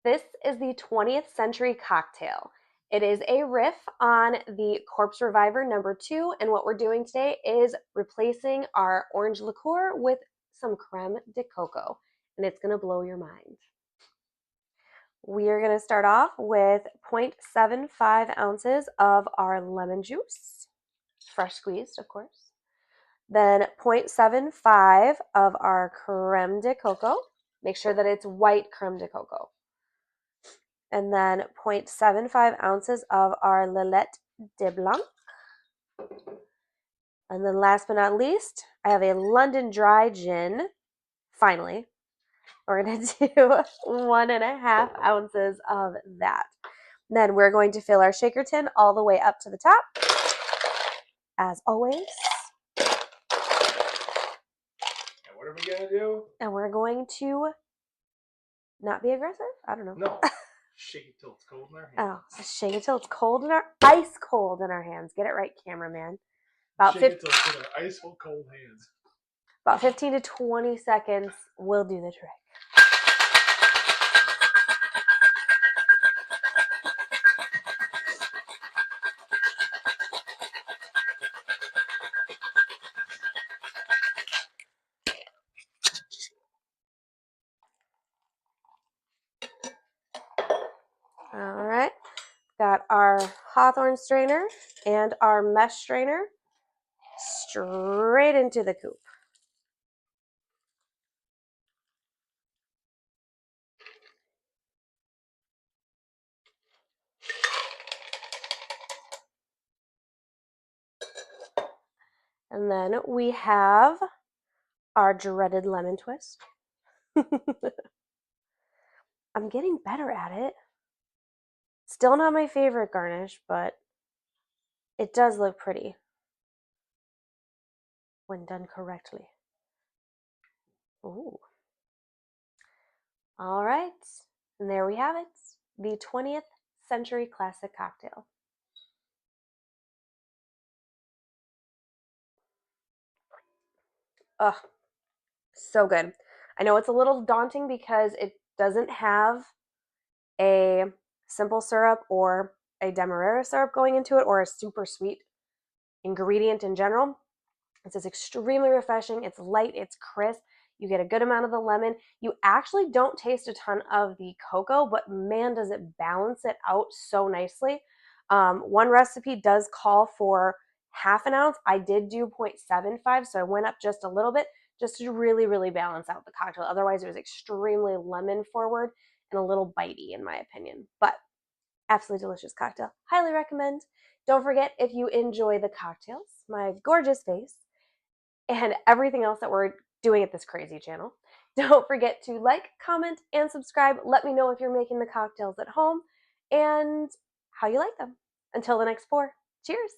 This is the 20th century cocktail. It is a riff on the Corpse Reviver #2, and what we're doing today is replacing our orange liqueur with some Creme De Cocoa, and it's going to blow your mind. We are going to start off with 0.75 ounces of our lemon juice, fresh squeezed, of course. Then 0.75 of our Creme De Cocoa. Make sure that it's white Creme De Cocoa. And then 0.75 ounces of our Lillet Blanc. And then last but not least, I have a London Dry Gin. Finally, we're going to do 1.5 ounces of that. Then we're going to fill our shaker tin all the way up to the top, as always. And what are we going to do? And we're going to not be aggressive? I don't know. No. Shake it till it's cold in our hands. Oh, shake it till it's cold in our ice cold in our hands. Get it right, cameraman. Shake it till it's in our ice cold hands. About 15 to 20 seconds will do the trick. All right, got our Hawthorne strainer and our mesh strainer straight into the coupe. And then we have our dreaded lemon twist. I'm getting better at it. Still not my favorite garnish, but it does look pretty when done correctly. Ooh. All right, and there we have it, the 20th century classic cocktail. Ugh, so good. I know it's a little daunting because it doesn't have a simple syrup or a demerara syrup going into it or a super sweet ingredient in general. This is extremely refreshing. It's light, it's crisp. You get a good amount of the lemon. You actually don't taste a ton of the cocoa, but man, does it balance it out so nicely. One recipe does call for half an ounce. I did do 0.75, so I went up just a little bit just to really, really balance out the cocktail. Otherwise, it was extremely lemon forward and a little bitey in my opinion. But absolutely delicious cocktail. Highly recommend. Don't forget, if you enjoy the cocktails, my gorgeous face, and everything else that we're doing at this crazy channel, don't forget to like, comment, and subscribe. Let me know if you're making the cocktails at home and how you like them. Until the next pour, cheers!